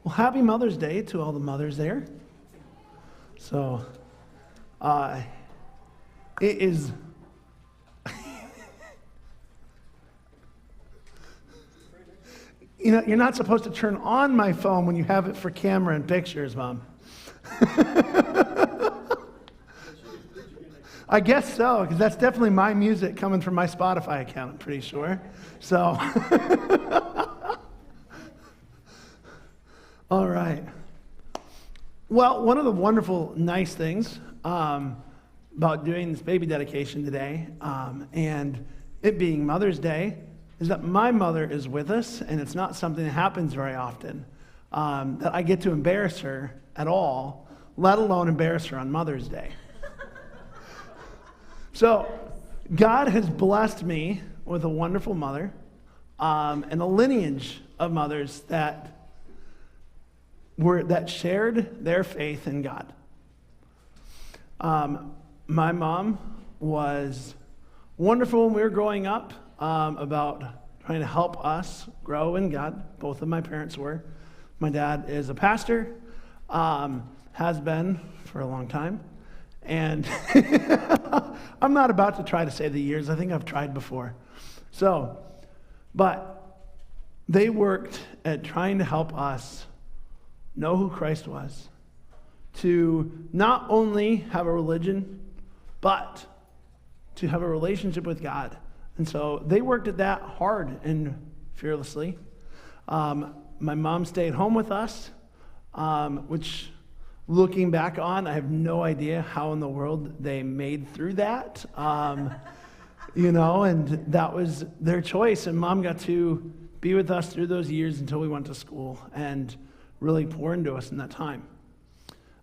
Well, happy Mother's Day to all the mothers there. So, it is... You know, you're not supposed to turn on my phone when you have it for camera and pictures, Mom. I guess so, because that's definitely my music coming from my Spotify account, I'm pretty sure. So, all right. Well, one of the wonderful, nice things about doing this baby dedication today, and it being Mother's Day, is that my mother is with us, and it's not something that happens very often, that I get to embarrass her at all, let alone embarrass her on Mother's Day. So, God has blessed me with a wonderful mother, and a lineage of mothers that shared their faith in God. My mom was wonderful when we were growing up, about trying to help us grow in God. Both of my parents were. My dad is a pastor, has been for a long time. And I'm not about to try to say the years. I think I've tried before. So, but they worked at trying to help us know who Christ was, to not only have a religion, but to have a relationship with God. And so they worked at that hard and fearlessly. My mom stayed home with us, which, looking back on, I have no idea how in the world they made through that. And that was their choice. And Mom got to be with us through those years until we went to school and really pour into us in that time.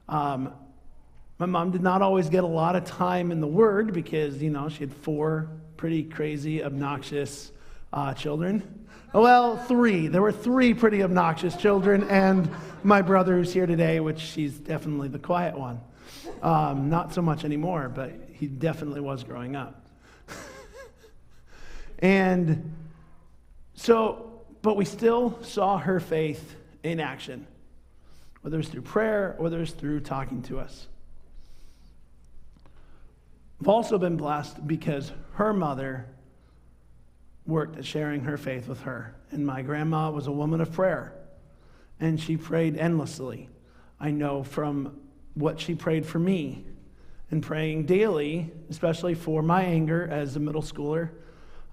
My mom did not always get a lot of time in the Word because, she had 4 pretty crazy, obnoxious children. Well, 3. There were 3 pretty obnoxious children, and my brother who's here today, which she's definitely the quiet one. Not so much anymore, but he definitely was growing up. And so, but we still saw her faith in action, whether it was through prayer or whether it was through talking to us. I've also been blessed because her mother worked at sharing her faith with her. And my grandma was a woman of prayer, and she prayed endlessly. I know from what she prayed for me, and praying daily, especially for my anger as a middle schooler,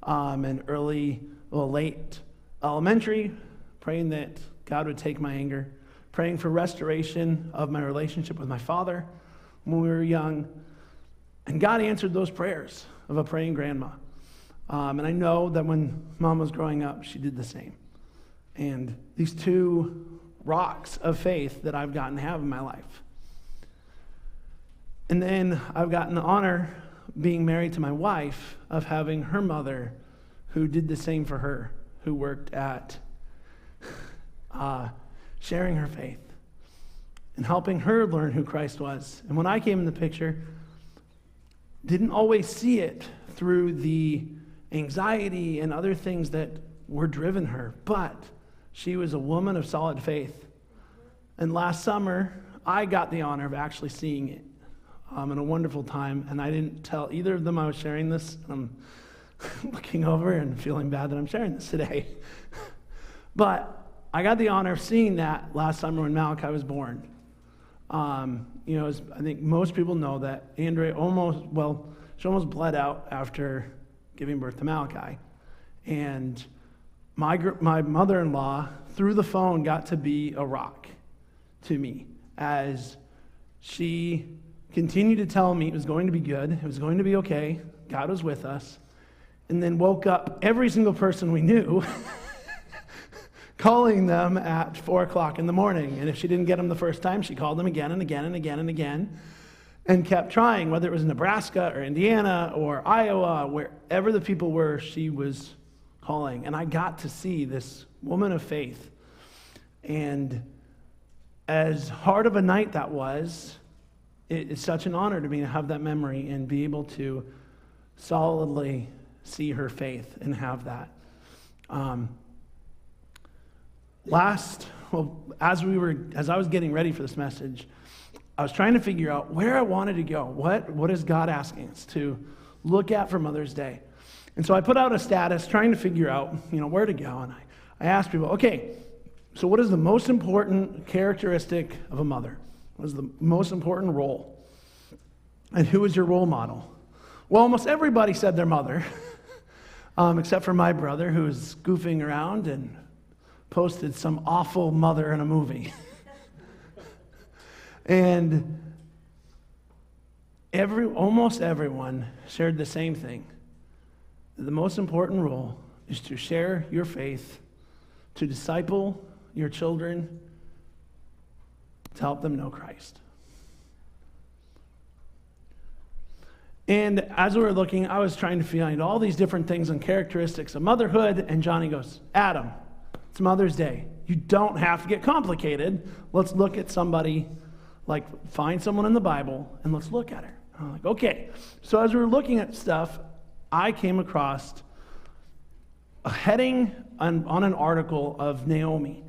and late elementary, praying that God would take my anger, praying for restoration of my relationship with my father when we were young. And God answered those prayers of a praying grandma. And I know that when Mom was growing up, she did the same. And these 2 rocks of faith that I've gotten to have in my life. And then I've gotten the honor, being married to my wife, of having her mother who did the same for her, who worked at sharing her faith and helping her learn who Christ was. And when I came in the picture, didn't always see it through the anxiety and other things that were driven her, but she was a woman of solid faith. And last summer, I got the honor of actually seeing it in a wonderful time, and I didn't tell either of them I was sharing this. I'm looking over and feeling bad that I'm sharing this today. But I got the honor of seeing that last summer when Malachi was born. I think most people know that Andrea she almost bled out after giving birth to Malachi. And my mother-in-law, through the phone, got to be a rock to me as she continued to tell me it was going to be good, it was going to be okay, God was with us, and then woke up every single person we knew calling them at 4 o'clock in the morning. And if she didn't get them the first time, she called them again and again and again and again and kept trying, whether it was Nebraska or Indiana or Iowa, wherever the people were, she was calling. And I got to see this woman of faith. And as hard of a night that was, it's such an honor to me to have that memory and be able to solidly see her faith and have that. Last well, as I was getting ready for this message, I was trying to figure out where I wanted to go. What is God asking us to look at for Mother's Day? And so I put out a status trying to figure out, where to go. And I asked people, okay, so what is the most important characteristic of a mother? What is the most important role? And who is your role model? Well, almost everybody said their mother, except for my brother, who was goofing around and posted some awful mother in a movie. And almost everyone shared the same thing. The most important role is to share your faith, to disciple your children, to help them know Christ. And as we were looking, I was trying to find all these different things and characteristics of motherhood, and Johnny goes, Adam, it's Mother's Day. You don't have to get complicated. Let's look at somebody, find someone in the Bible, and let's look at her. I'm like, okay. So as we were looking at stuff, I came across a heading on an article of Naomi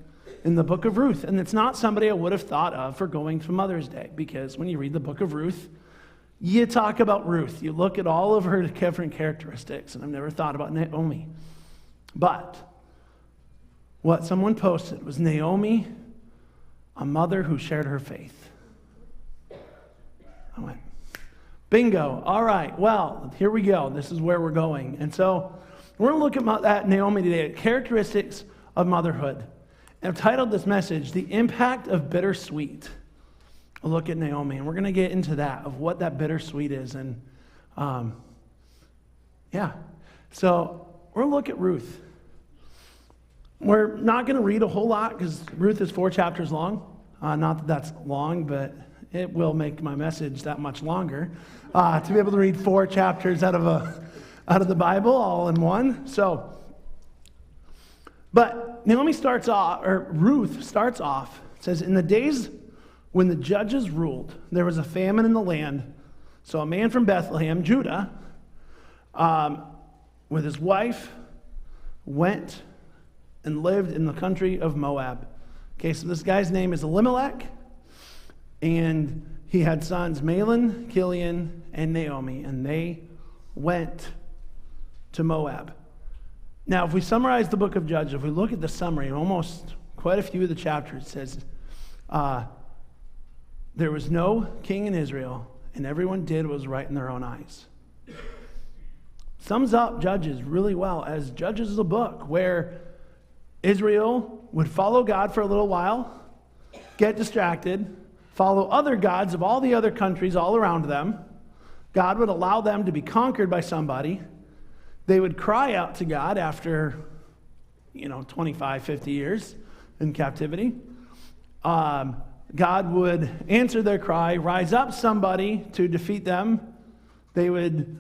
in the book of Ruth. And it's not somebody I would have thought of for going to Mother's Day, because when you read the book of Ruth, you talk about Ruth. You look at all of her different characteristics, and I've never thought about Naomi. But what someone posted was Naomi, a mother who shared her faith. I went, bingo. All right, well, here we go. This is where we're going. And so we're going to look at Naomi today, characteristics of motherhood. And I've titled this message, The Impact of Bittersweet. A look at Naomi, and we're going to get into that, of what that bittersweet is. And so we're going to look at Ruth. We're not going to read a whole lot because Ruth is 4 chapters long. Not that that's long, but it will make my message that much longer to be able to read 4 chapters out of the Bible all in one. So, but Ruth starts off, it says, in the days when the judges ruled, there was a famine in the land. So a man from Bethlehem, Judah, with his wife, went and lived in the country of Moab. Okay, so this guy's name is Elimelech, and he had sons Mahlon, Chilion, and Naomi, and they went to Moab. Now, if we summarize the book of Judges, if we look at the summary, almost quite a few of the chapters, it says, there was no king in Israel, and everyone did what was right in their own eyes. Sums up Judges really well, as Judges is a book where Israel would follow God for a little while, get distracted, follow other gods of all the other countries all around them. God would allow them to be conquered by somebody. They would cry out to God after, 25, 50 years in captivity. God would answer their cry, rise up somebody to defeat them. They would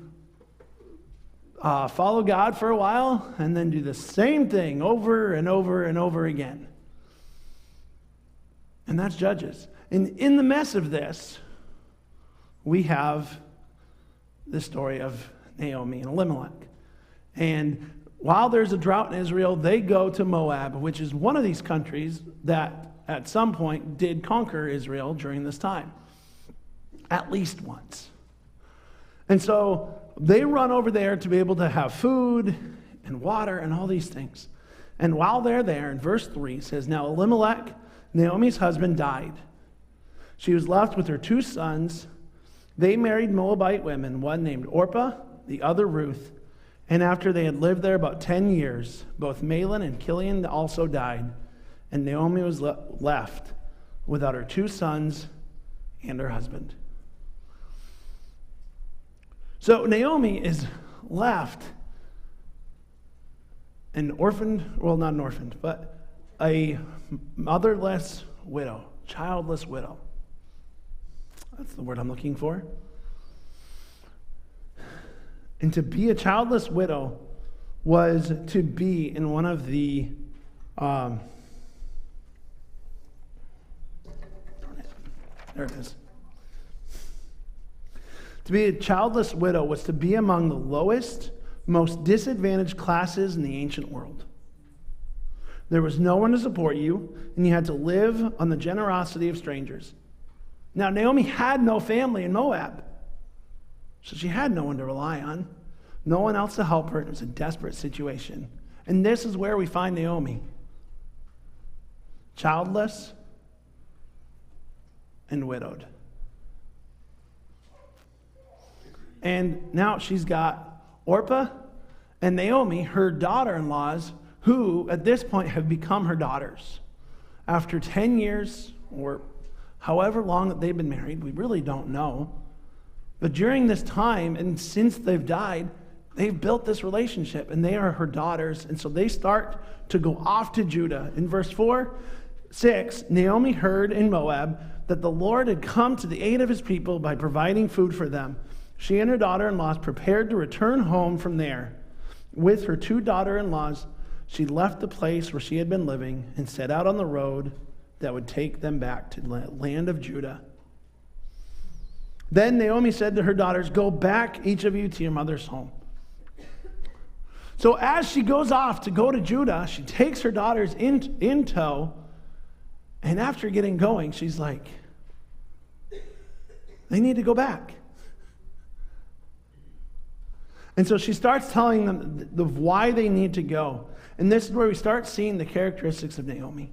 follow God for a while and then do the same thing over and over and over again. And that's Judges. And in the mess of this, we have the story of Naomi and Elimelech. And while there's a drought in Israel, they go to Moab, which is one of these countries that at some point did conquer Israel during this time. At least once. And so they run over there to be able to have food and water and all these things. And while they're there, in verse 3, it says, now Elimelech, Naomi's husband, died. She was left with her 2 sons. They married Moabite women, one named Orpah, the other Ruth. And after they had lived there about 10 years, both Mahlon and Chilion also died. And Naomi was left without her 2 sons and her husband. So Naomi is left an orphaned, well, not an orphaned, but a motherless widow, childless widow. That's the word I'm looking for. And to be a childless widow was to be in one of the there it is. To be a childless widow was to be among the lowest, most disadvantaged classes in the ancient world. There was no one to support you, and you had to live on the generosity of strangers. Now, Naomi had no family in Moab, so she had no one to rely on, no one else to help her. It was a desperate situation. And this is where we find Naomi. Childless and widowed. And now she's got Orpah and Naomi, her daughter-in-laws, who at this point have become her daughters. After 10 years, or however long that they've been married, we really don't know. But during this time, and since they've died, they've built this relationship, and they are her daughters. And so they start to go off to Judah. In verse 6, Naomi heard in Moab that the Lord had come to the aid of his people by providing food for them. She and her daughter-in-laws prepared to return home from there. With her 2 daughter-in-laws, she left the place where she had been living and set out on the road that would take them back to the land of Judah. Then Naomi said to her daughters, "Go back, each of you, to your mother's home." So as she goes off to go to Judah, she takes her daughters in tow, and after getting going, she's like, they need to go back. And so she starts telling them why they need to go. And this is where we start seeing the characteristics of Naomi.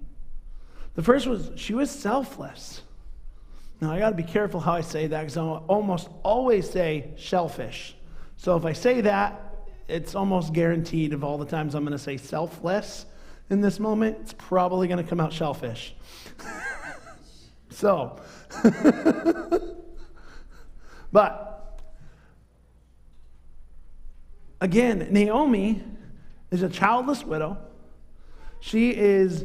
The first was she was selfless. Now, I got to be careful how I say that because I almost always say shellfish. So if I say that, it's almost guaranteed of all the times I'm going to say selfless in this moment, it's probably going to come out shellfish. So, but again, Naomi is a childless widow. She is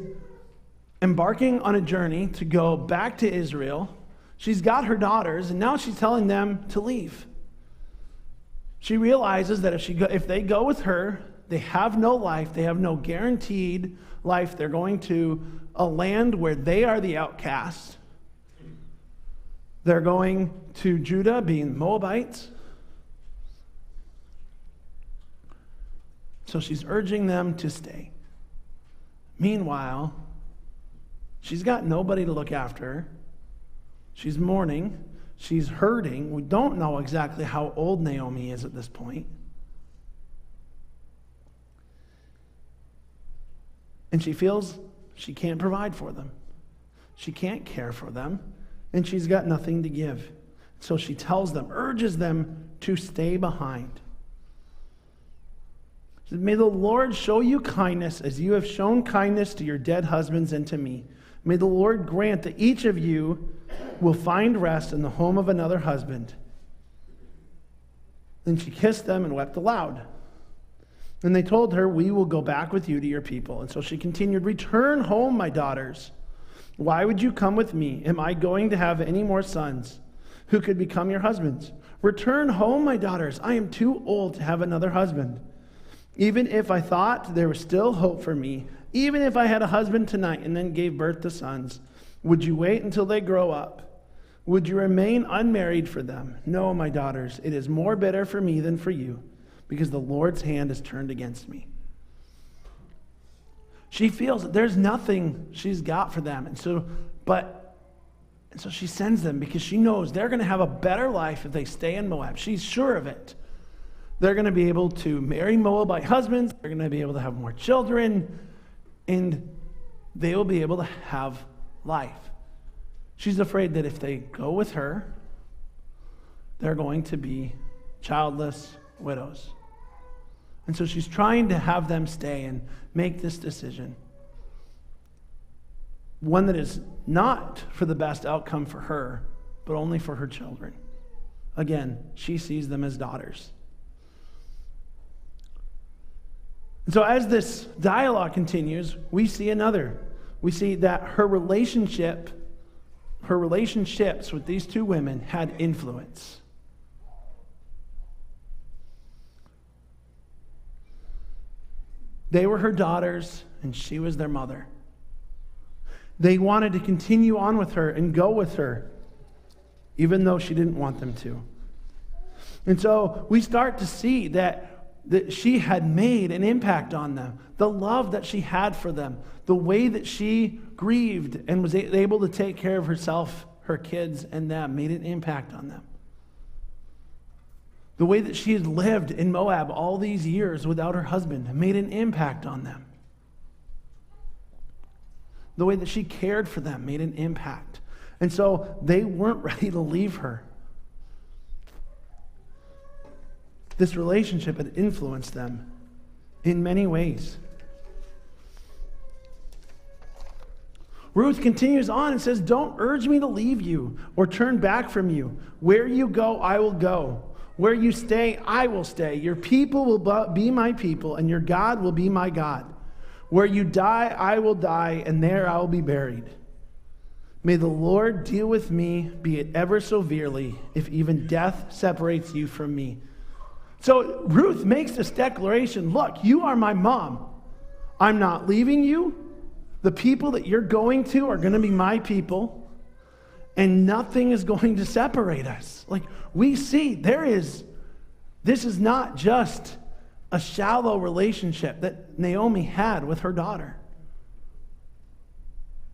embarking on a journey to go back to Israel. She's got her daughters, and now she's telling them to leave. She realizes that if they go with her, they have no life. They have no guaranteed life. They're going to a land where they are the outcasts. They're going to Judah, being Moabites. So she's urging them to stay. Meanwhile, she's got nobody to look after her. She's mourning. She's hurting. We don't know exactly how old Naomi is at this point. And she feels she can't provide for them. She can't care for them. And she's got nothing to give. So she tells them, urges them to stay behind. She says, "May the Lord show you kindness as you have shown kindness to your dead husbands and to me. May the Lord grant that each of you will find rest in the home of another husband." Then she kissed them and wept aloud. And they told her, "We will go back with you to your people." And so she continued, "Return home, my daughters. Why would you come with me? Am I going to have any more sons who could become your husbands? Return home, my daughters. I am too old to have another husband. Even if I thought there was still hope for me, even if I had a husband tonight and then gave birth to sons, would you wait until they grow up? Would you remain unmarried for them? No, my daughters, it is more bitter for me than for you, because the Lord's hand is turned against me." She feels that there's nothing she's got for them. And so she sends them because she knows they're going to have a better life if they stay in Moab. She's sure of it. They're going to be able to marry Moabite husbands. They're going to be able to have more children. And they will be able to have life. She's afraid that if they go with her, they're going to be childless widows. And so she's trying to have them stay and make this decision. One that is not for the best outcome for her, but only for her children. Again, she sees them as daughters. And so as this dialogue continues, we see that her relationships with these two women had influence. They were her daughters, and she was their mother. They wanted to continue on with her and go with her, even though she didn't want them to. And so we start to see that that she had made an impact on them, the love that she had for them, the way that she grieved and was able to take care of herself, her kids, and them, made an impact on them. The way that she had lived in Moab all these years without her husband made an impact on them. The way that she cared for them made an impact. And so they weren't ready to leave her. This relationship had influenced them in many ways. Ruth continues on and says, "Don't urge me to leave you or turn back from you. Where you go, I will go. Where you stay, I will stay. Your people will be my people, and your God will be my God. Where you die, I will die, and there I will be buried. May the Lord deal with me, be it ever so severely, if even death separates you from me." So Ruth makes this declaration, look, you are my mom. I'm not leaving you. The people that you're going to are going to be my people. And nothing is going to separate us. Like we see, this is not just a shallow relationship that Naomi had with her daughter.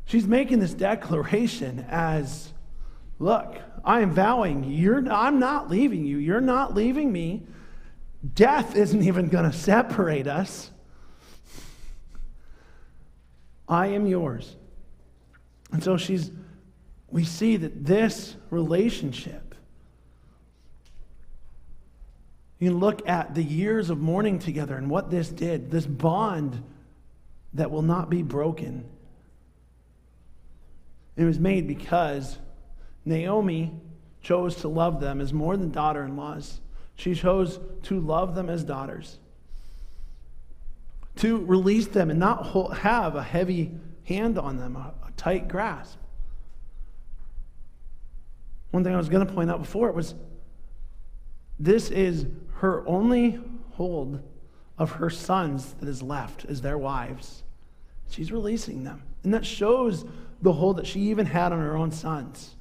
She's making this declaration as, look, I am vowing, I'm not leaving you. You're not leaving me. Death isn't even going to separate us. I am yours. And so we see that this relationship, you can look at the years of mourning together and what this did, this bond that will not be broken. It was made because Naomi chose to love them as more than daughter-in-laws. She chose to love them as daughters, to release them and not have a heavy hand on them, a tight grasp. One thing I was going to point out before was this is her only hold of her sons that is left as their wives. She's releasing them. And that shows the hold that she even had on her own sons.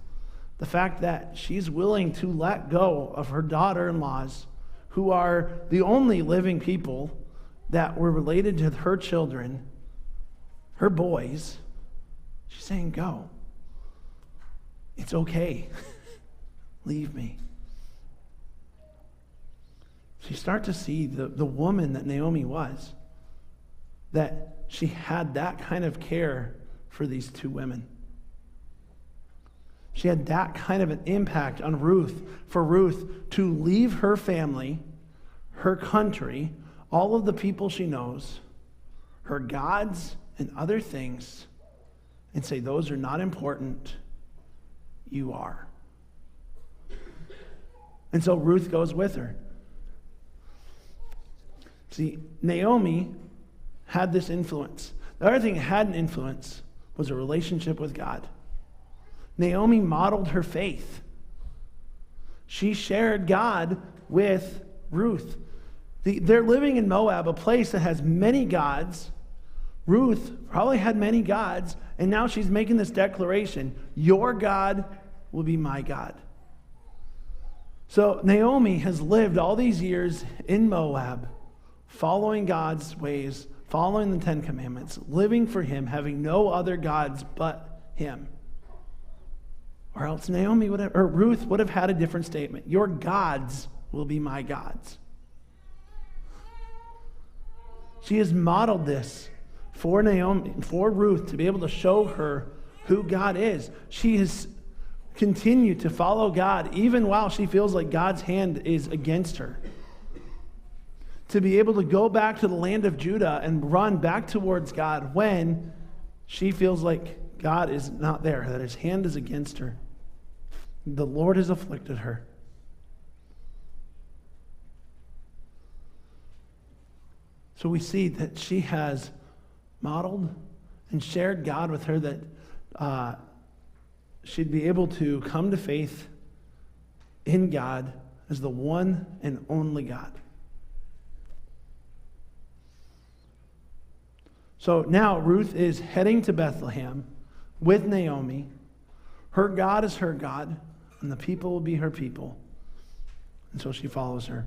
The fact that she's willing to let go of her daughter-in-laws, who are the only living people that were related to her children, her boys. She's saying, go. It's okay. Leave me. So you start to see the woman that Naomi was, that she had that kind of care for these two women. She had that kind of an impact on Ruth, for Ruth to leave her family, her country, all of the people she knows, her gods and other things, and say, those are not important. You are. And so Ruth goes with her. See, Naomi had this influence. The other thing that had an influence was a relationship with God. Naomi modeled her faith. She shared God with Ruth. They're living in Moab, a place that has many gods. Ruth probably had many gods, and now she's making this declaration, your God will be my God. So Naomi has lived all these years in Moab, following God's ways, following the Ten Commandments, living for him, having no other gods but him. Or else Ruth would have had a different statement. Your gods will be my gods. She has modeled this for Naomi, for Ruth, to be able to show her who God is. She has continued to follow God even while she feels like God's hand is against her. To be able to go back to the land of Judah and run back towards God when she feels like God is not there, that his hand is against her. The Lord has afflicted her. So we see that she has modeled and shared God with her, that she'd be able to come to faith in God as the one and only God. So now Ruth is heading to Bethlehem with Naomi. Her God is her God, and the people will be her people. And so she follows her.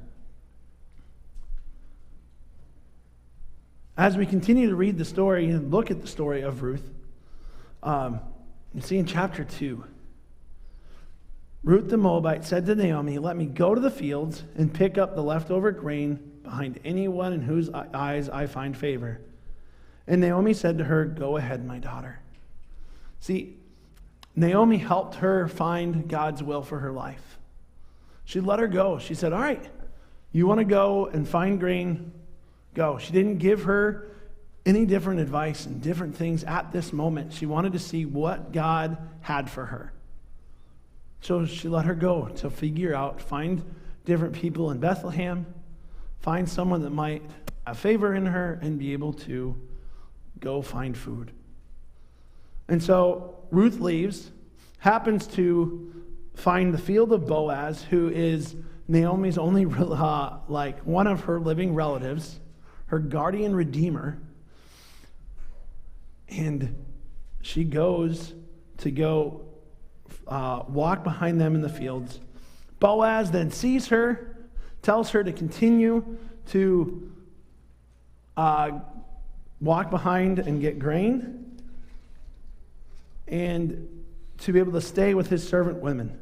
As we continue to read the story and look at the story of Ruth, you see in chapter 2, Ruth the Moabite said to Naomi, "Let me go to the fields and pick up the leftover grain behind anyone in whose eyes I find favor." And Naomi said to her, "Go ahead, my daughter." See, Naomi helped her find God's will for her life. She let her go. She said, "All right, you want to go and find grain? Go." She didn't give her any different advice and different things at this moment. She wanted to see what God had for her. So she let her go to figure out, find different people in Bethlehem, find someone that might have favor in her, and be able to go find food. And so Ruth leaves, happens to find the field of Boaz, who is Naomi's only, one of her living relatives, her guardian redeemer. And she goes to walk behind them in the fields. Boaz then sees her, tells her to continue to walk behind and get grain, and to be able to stay with his servant women.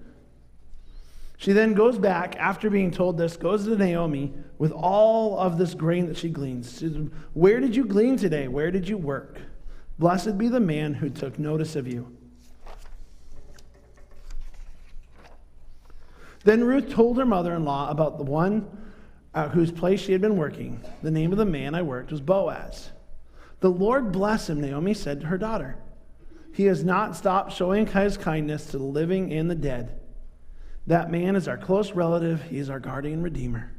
She then goes back, after being told this, goes to Naomi with all of this grain that she gleans. She says, "Where did you glean today? Where did you work? Blessed be the man who took notice of you." Then Ruth told her mother-in-law about the one at whose place she had been working. The name of the man I worked was Boaz. "The Lord bless him," Naomi said to her daughter. "He has not stopped showing his kindness to the living and the dead. That man is our close relative. He is our guardian redeemer.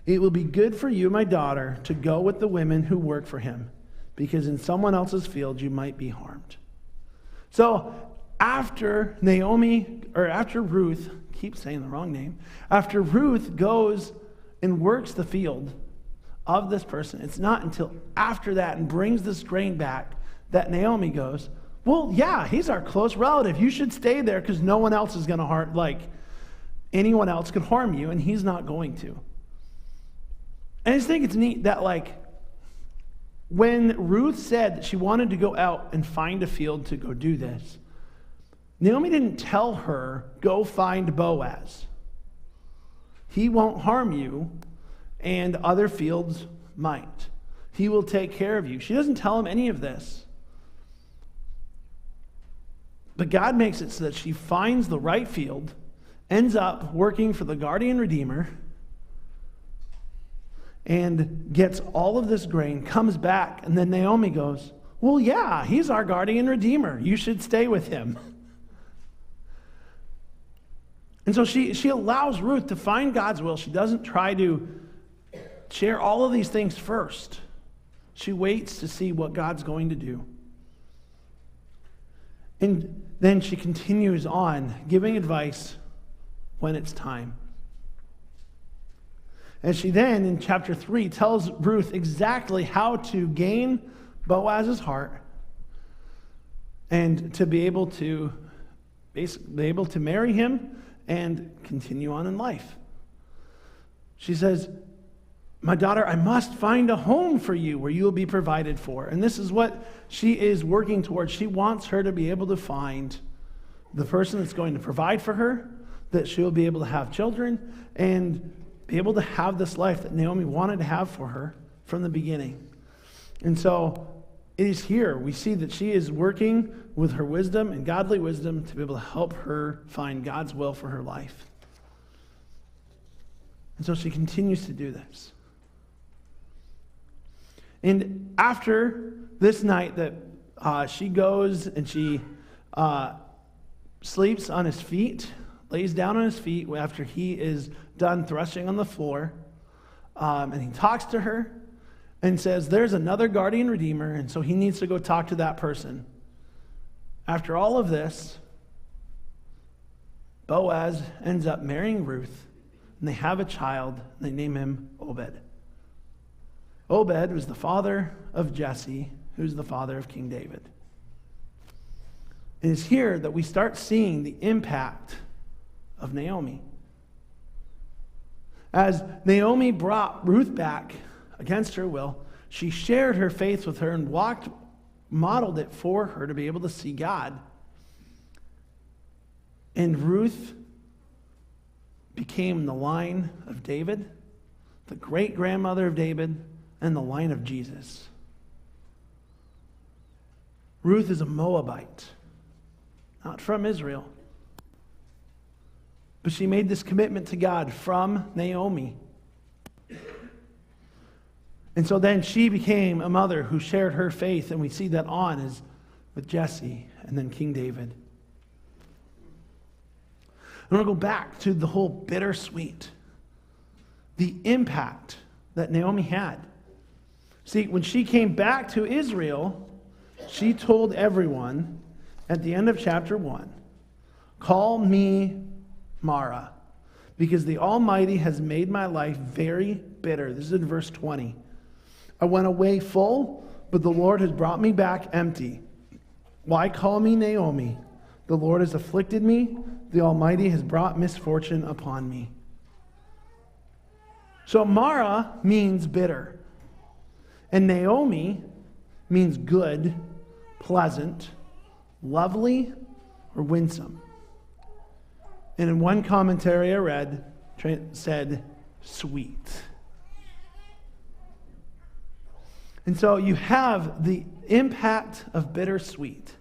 It will be good for you, my daughter, to go with the women who work for him, because in someone else's field you might be harmed." So after Ruth, keep saying the wrong name, after Ruth goes and works the field of this person, it's not until after that and brings this grain back that Naomi goes, "Well, yeah, he's our close relative. You should stay there because no one else is going to harm, anyone else could harm you, and he's not going to." And I just think it's neat that, when Ruth said that she wanted to go out and find a field to go do this, Naomi didn't tell her, "Go find Boaz. He won't harm you, and other fields might. He will take care of you." She doesn't tell him any of this. But God makes it so that she finds the right field, ends up working for the guardian redeemer, and gets all of this grain, comes back, and then Naomi goes, "Well, yeah, he's our guardian redeemer. You should stay with him." And so she allows Ruth to find God's will. She doesn't try to share all of these things first. She waits to see what God's going to do. And then she continues on, giving advice when it's time. And she then, in chapter 3, tells Ruth exactly how to gain Boaz's heart and to be able to marry him and continue on in life. She says, "My daughter, I must find a home for you where you will be provided for." And this is what she is working towards. She wants her to be able to find the person that's going to provide for her, that she'll be able to have children, and be able to have this life that Naomi wanted to have for her from the beginning. And so it is here we see that she is working with her wisdom and godly wisdom to be able to help her find God's will for her life. And so she continues to do this. And after this night that she goes and she sleeps on his feet, lays down on his feet after he is done threshing on the floor, and he talks to her and says, "There's another guardian redeemer," and so he needs to go talk to that person. After all of this, Boaz ends up marrying Ruth, and they have a child, and they name him Obed. Obed was the father of Jesse, who's the father of King David. It is here that we start seeing the impact of Naomi. As Naomi brought Ruth back against her will, She shared her faith with her and modeled it for her to be able to see God. And Ruth became the line of David, the great-grandmother of David, and the line of Jesus. Ruth is a Moabite, not from Israel. But she made this commitment to God from Naomi. And so then she became a mother who shared her faith, and we see that on as with Jesse and then King David. I want to go back to the whole bittersweet, the impact that Naomi had. See, when she came back to Israel, she told everyone at the end of chapter 1, "Call me Mara, because the Almighty has made my life very bitter." This is in verse 20. "I went away full, but the Lord has brought me back empty. Why call me Naomi? The Lord has afflicted me. The Almighty has brought misfortune upon me." So Mara means bitter. And Naomi means good, pleasant, lovely, or winsome. And in one commentary I read, said, sweet. And so you have the impact of bittersweet.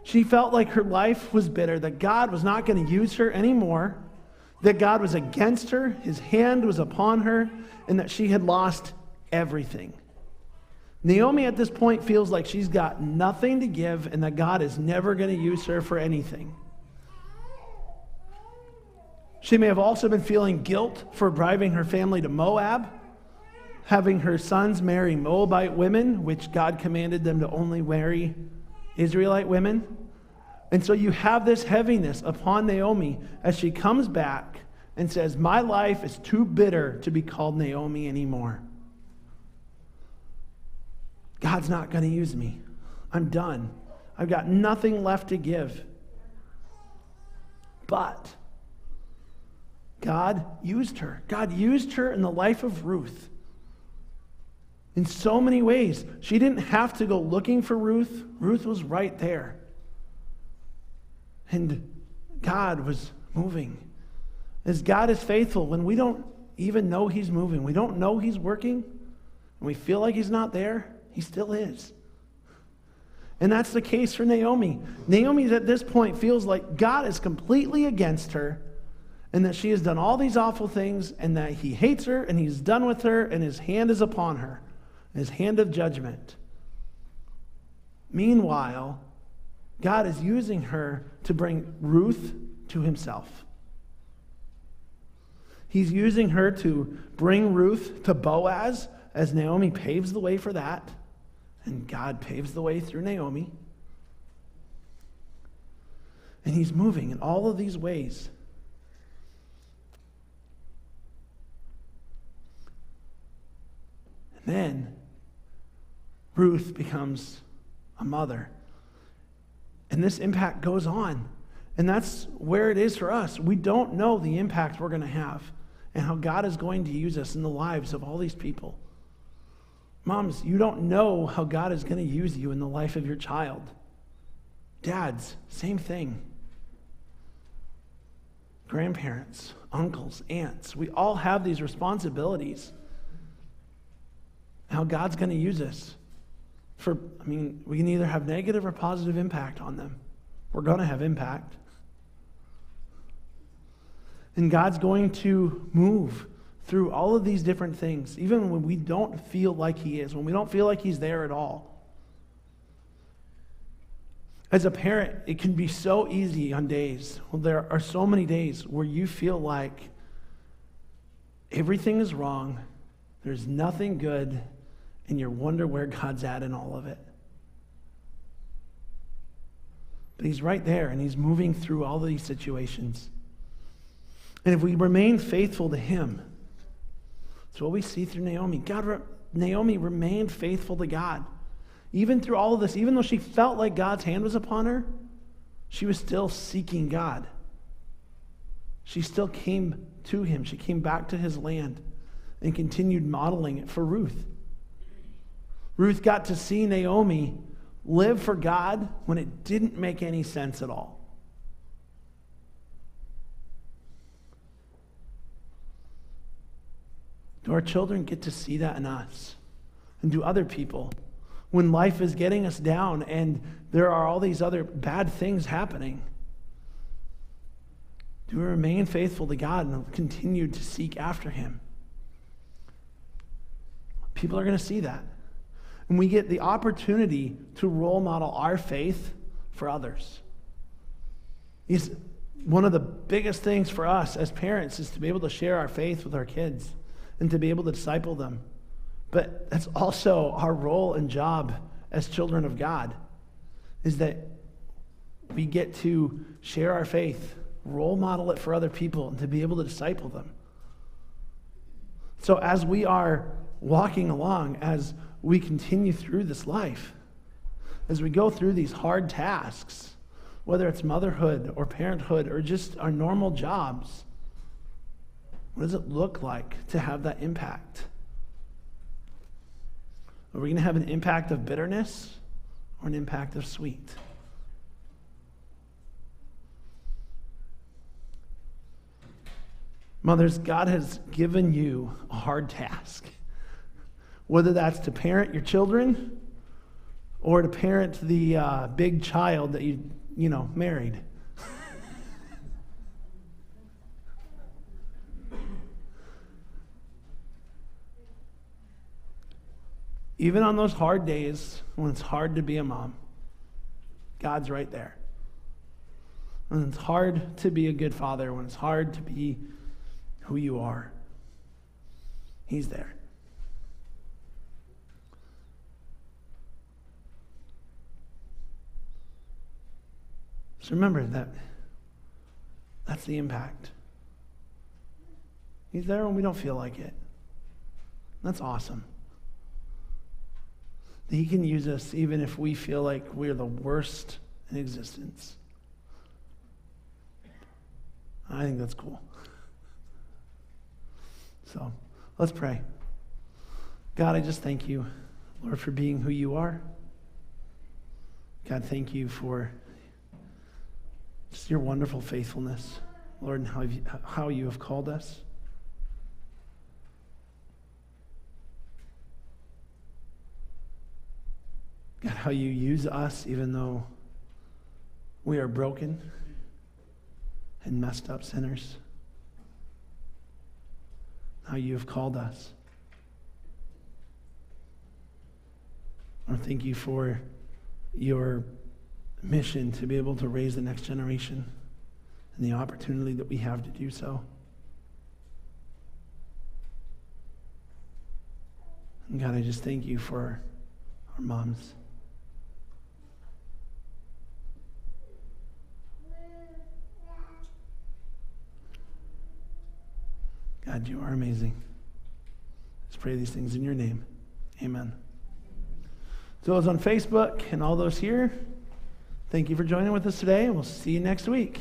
She felt like her life was bitter, that God was not going to use her anymore, that God was against her, his hand was upon her, and that she had lost everything. Naomi at this point feels like she's got nothing to give and that God is never going to use her for anything. She may have also been feeling guilt for driving her family to Moab, having her sons marry Moabite women, which God commanded them to only marry Israelite women. And so you have this heaviness upon Naomi as she comes back and says, "My life is too bitter to be called Naomi anymore. God's not going to use me. I'm done. I've got nothing left to give." But God used her. God used her in the life of Ruth in so many ways. She didn't have to go looking for Ruth. Ruth was right there. And God was moving. As God is faithful, when we don't even know he's moving, we don't know he's working, and we feel like he's not there, he still is. And that's the case for Naomi. Naomi at this point feels like God is completely against her, and that she has done all these awful things, and that he hates her, and he's done with her, and his hand is upon her, his hand of judgment. Meanwhile, God is using her to bring Ruth to himself. He's using her to bring Ruth to Boaz, as Naomi paves the way for that, and God paves the way through Naomi. And he's moving in all of these ways. And then Ruth becomes a mother. And this impact goes on. And that's where it is for us. We don't know the impact we're going to have and how God is going to use us in the lives of all these people. Moms, you don't know how God is going to use you in the life of your child. Dads, same thing. Grandparents, uncles, aunts, we all have these responsibilities. How God's going to use us. We can either have negative or positive impact on them. We're going to have impact. And God's going to move through all of these different things, even when we don't feel like he is, when we don't feel like he's there at all. As a parent, it can be so easy on days. Well, there are so many days where you feel like everything is wrong, there's nothing good, and you wonder where God's at in all of it. But he's right there, and he's moving through all of these situations. And if we remain faithful to him, that's what we see through Naomi. Naomi remained faithful to God. Even through all of this, even though she felt like God's hand was upon her, she was still seeking God. She still came to him. She came back to his land. and continued modeling it for Ruth. Ruth got to see Naomi live for God when it didn't make any sense at all. Do our children get to see that in us? And do other people? When life is getting us down and there are all these other bad things happening, do we remain faithful to God and continue to seek after Him? People are going to see that. And we get the opportunity to role model our faith for others. One of the biggest things for us as parents is to be able to share our faith with our kids and to be able to disciple them. But that's also our role and job as children of God, is that we get to share our faith, role model it for other people, and to be able to disciple them. So as we are walking along, as we continue through this life, as we go through these hard tasks, whether it's motherhood or parenthood or just our normal jobs, what does it look like to have that impact? Are we going to have an impact of bitterness or an impact of sweet? Mothers, God has given you a hard task. Whether that's to parent your children or to parent the big child that you married. Even on those hard days when it's hard to be a mom, God's right there. When it's hard to be a good father, when it's hard to be who you are, He's there. So remember that's the impact. He's there when we don't feel like it. That's awesome. He can use us even if we feel like we're the worst in existence. I think that's cool. So let's pray. God, I just thank you, Lord, for being who you are. God, thank you for just your wonderful faithfulness, Lord, and how you have called us. God, how you use us even though we are broken and messed up sinners. How you have called us. Lord, thank you for your mission to be able to raise the next generation and the opportunity that we have to do so. And God, I just thank you for our moms. God, you are amazing. Let's pray these things in your name. Amen. So those on Facebook and all those here, thank you for joining with us today. We'll see you next week.